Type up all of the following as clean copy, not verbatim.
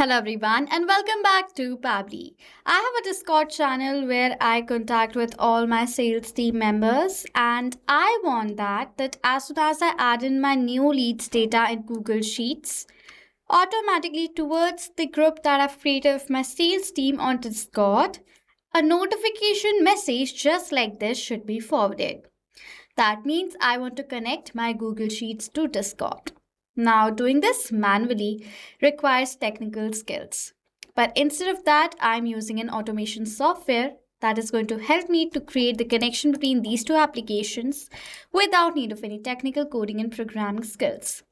Hello everyone and welcome back to Pabbly. I have a Discord channel where I contact with all my sales team members and I want that as soon as I add in my new leads data in Google Sheets, automatically towards the group that I've created with my sales team on Discord, a notification message just like this should be forwarded. That means I want to connect my Google Sheets to Discord. Now, doing this manually requires technical skills. But instead of that, I'm using an automation software that is going to help me to create the connection between these two applications without need of any technical coding and programming skills.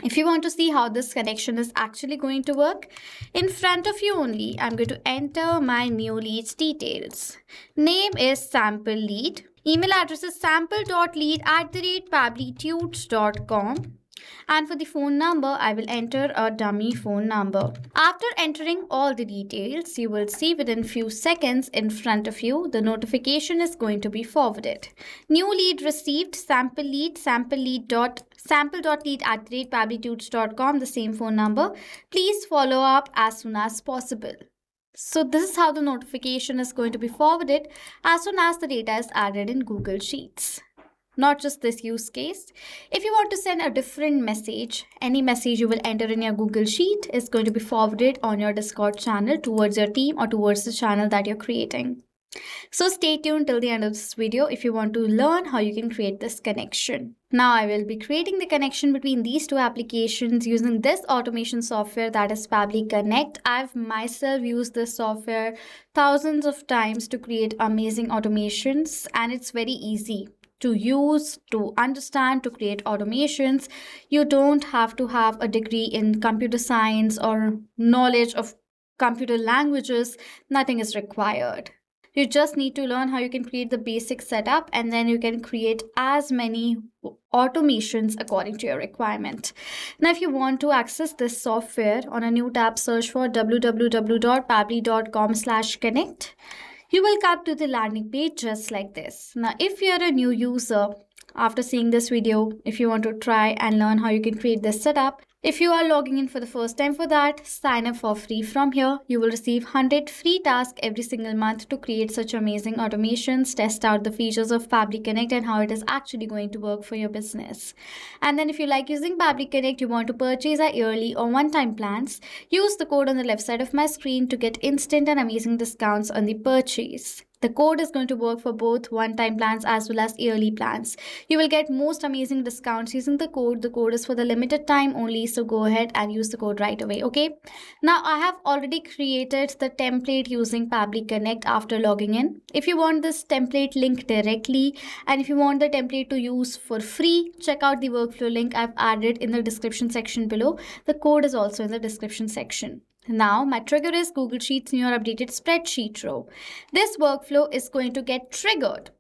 If you want to see how this connection is actually going to work, in front of you only, I'm going to enter my new leads details. Name is sample lead. Email address is sample.lead@pabblytunes.com. And for the phone number, I will enter a dummy phone number. After entering all the details, you will see within few seconds in front of you, the notification is going to be forwarded. New lead received, sample.lead@pabblytunes.com, the same phone number. Please follow up as soon as possible. So this is how the notification is going to be forwarded as soon as the data is added in Google Sheets. Not just this use case. If you want to send a different message, any message you will enter in your Google Sheet is going to be forwarded on your Discord channel towards your team or towards the channel that you're creating. So stay tuned till the end of this video if you want to learn how you can create this connection. Now I will be creating the connection between these two applications using this automation software that is Pabbly Connect. I've myself used this software thousands of times to create amazing automations, and it's very easy to use, to understand, to create automations. You don't have to have a degree in computer science or knowledge of computer languages. Nothing is required. You just need to learn how you can create the basic setup, and then you can create as many automations according to your requirement. Now, if you want to access this software, on a new tab, search for www.pabbly.com/connect. You will come to the landing page just like this. Now, if you're a new user, after seeing this video, if you want to try and learn how you can create this setup, if you are logging in for the first time for that, sign up for free from here. You will receive 100 free tasks every single month to create such amazing automations, test out the features of Pabbly Connect and how it is actually going to work for your business. And then if you like using Pabbly Connect, you want to purchase our yearly or one-time plans, use the code on the left side of my screen to get instant and amazing discounts on the purchase. The code is going to work for both one-time plans as well as yearly plans. You will get most amazing discounts using the code. The code is for the limited time only, so go ahead and use the code right away, okay? Now, I have already created the template using Pabbly Connect after logging in. If you want this template link directly, and if you want the template to use for free, check out the workflow link I've added in the description section below. The code is also in the description section. Now, my trigger is Google Sheets in your updated spreadsheet row. This workflow is going to get triggered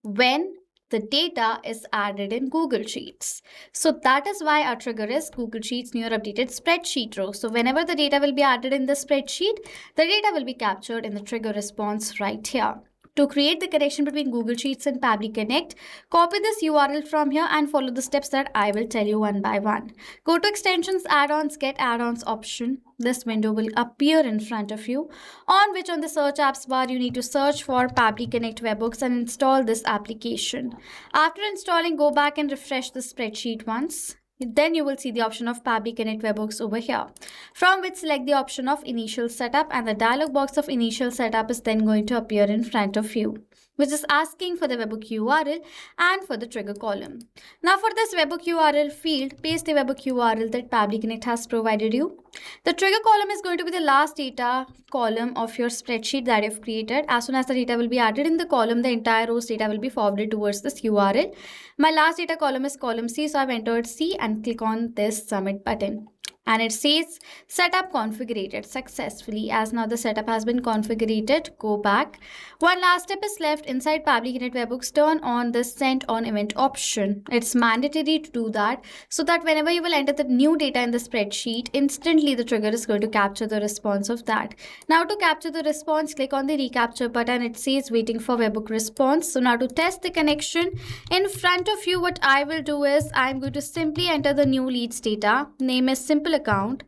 when the data is added in Google Sheets. So that is why our trigger is Google Sheets in your updated spreadsheet row. So whenever the data will be added in the spreadsheet, the data will be captured in the trigger response right here. To create the connection between Google Sheets and Pabbly Connect, copy this URL from here and follow the steps that I will tell you one by one. Go to Extensions, Add-ons, Get Add-ons option. This window will appear in front of you, on which on the search apps bar you need to search for Pabbly Connect Webhooks and install this application. After installing, go back and refresh the spreadsheet once. Then you will see the option of Pabbly Connect Webhooks over here, from which select the option of Initial Setup, and the dialog box of Initial Setup is then going to appear in front of you, which is asking for the webhook URL and for the trigger column. Now for this webhook URL field, paste the webhook URL that Pabbly Connect has provided you. The trigger column is going to be the last data column of your spreadsheet that you've created. As soon as the data will be added in the column, the entire row's data will be forwarded towards this URL. My last data column is column C, so I've entered C and click on this submit button. And it says setup configured successfully. As now the setup has been configured, go back. One last step is left. Inside Pabbly Connect Webhooks, turn on the send on event option. It's mandatory to do that so that whenever you will enter the new data in the spreadsheet, instantly the trigger is going to capture the response of that. Now to capture the response, click on the recapture button. It says waiting for webhook response. So now to test the connection, in front of you, what I will do is I'm going to simply enter the new leads data. Name is simple account.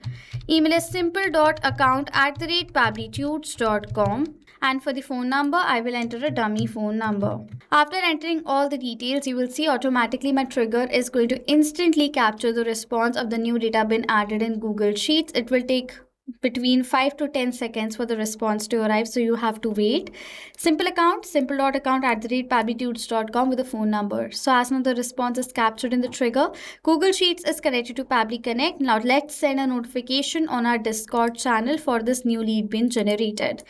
Email is simple.account@pabblytudes.com. And for the phone number, I will enter a dummy phone number. After entering all the details, you will see automatically my trigger is going to instantly capture the response of the new data been added in Google Sheets. It will take between 5 to 10 seconds for the response to arrive, so you have to wait. Simple account, simple.account@pabblytudes.com with a phone number. So as now the response is captured in the trigger, Google Sheets is connected to Pabbly Connect. Now let's send a notification on our Discord channel for this new lead being generated.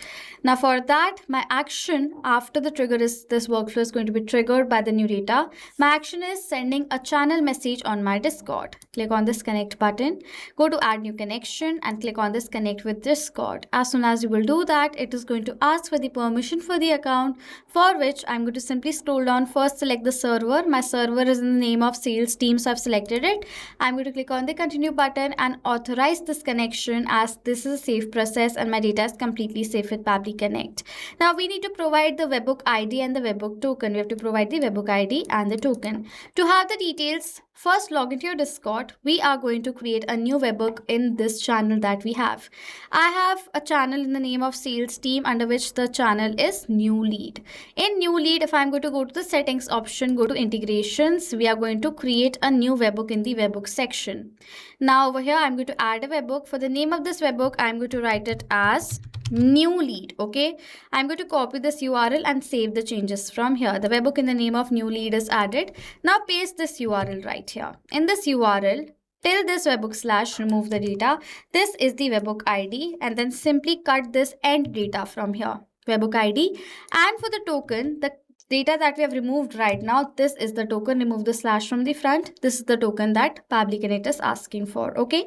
Now for that, my action after the trigger is this workflow is going to be triggered by the new data. My action is sending a channel message on my Discord. Click on this connect button, go to add new connection and click on this connect with Discord. As soon as you will do that, it is going to ask for the permission for the account, for which I'm going to simply scroll down. First select the server. My server is in the name of sales team, so I've selected it. I'm going to click on the continue button and authorize this connection, as this is a safe process and my data is completely safe with Pabbly Connect. Now we need to provide the webhook ID and the webhook token. We have to provide the webhook ID and the token. To have the details, first log into your Discord. We are going to create a new webhook in this channel that we have. I have a channel in the name of sales team, under which the channel is new lead. In new lead, if I'm going to go to the settings option, go to integrations, we are going to create a new webhook in the webhook section. Now over here, I'm going to add a webhook. For the name of this webhook, I'm going to write it as new lead. Okay, I'm going to copy this URL and save the changes from here. The webhook in the name of new lead is added. Now paste this URL right here. In this URL, till this webhook slash remove the data, this is the webhook ID, and then simply cut this end data from here, webhook ID. And for the token, the data that we have removed right now, this is the token. Remove the slash from the front. This is the token that Pabbly Connect is asking for. Okay,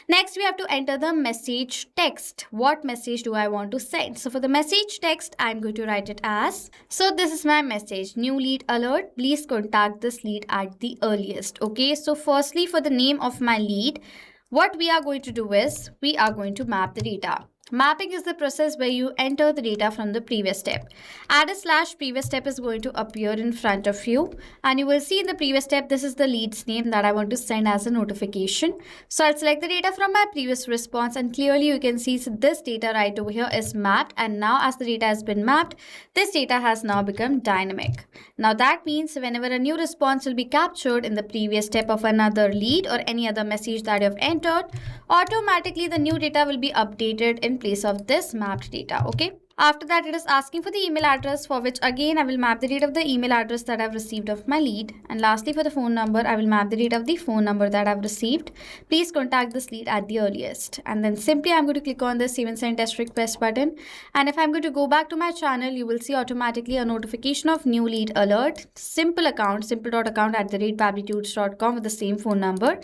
next we have to enter the message text. What message do I want to send? So for the message text, I'm going to write it as, so this is my message, new lead alert, please contact this lead at the earliest. Okay, so firstly, for the name of my lead, what we are going to do is we are going to map the data. Mapping is the process where you enter the data from the previous step. Add a slash, previous step is going to appear in front of you, and you will see in the previous step, this is the lead's name that I want to send as a notification. So I'll select the data from my previous response, and clearly you can see, so this data right over here is mapped, and now as the data has been mapped, this data has now become dynamic. Now that means whenever a new response will be captured in the previous step of another lead or any other message that you have entered, automatically the new data will be updated in place of this mapped data. Okay, after that, it is asking for the email address, for which again I will map the data of the email address that I've received of my lead. And lastly, for the phone number, I will map the data of the phone number that I've received. Please contact this lead at the earliest. And then simply I'm going to click on the save and send test request button. And if I'm going to go back to my channel, you will see automatically a notification of new lead alert. Simple account, simple.account@pabblytudes.com with the same phone number.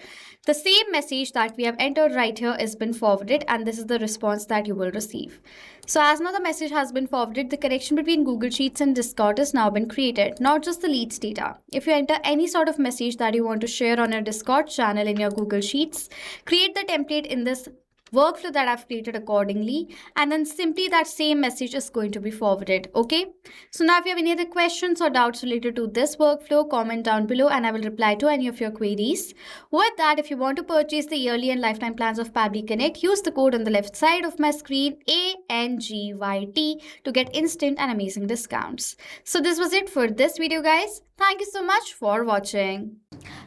The same message that we have entered right here has been forwarded, and this is the response that you will receive. So as now the message has been forwarded, the connection between Google Sheets and Discord has now been created, not just the leads data. If you enter any sort of message that you want to share on your Discord channel in your Google Sheets, create the template in this workflow that I've created accordingly, and then simply that same message is going to be forwarded. Okay, so now if you have any other questions or doubts related to this workflow, comment down below and I will reply to any of your queries. With that, if you want to purchase the yearly and lifetime plans of Pabbly Connect, use the code on the left side of my screen, ANGYT, to get instant and amazing discounts. So this was it for this video, guys. Thank you so much for watching.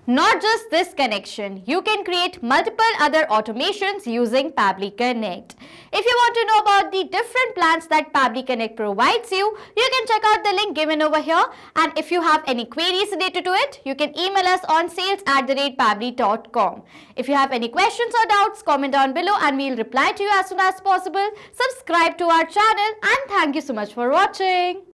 Not just this connection, you can create multiple other automations using Pabbly Connect. If you want to know about the different plans that Pabbly Connect provides you, you can check out the link given over here. And if you have any queries related to it, you can email us on sales@pabbly.com. If you have any questions or doubts, comment down below and we'll reply to you as soon as possible. Subscribe to our channel and thank you so much for watching.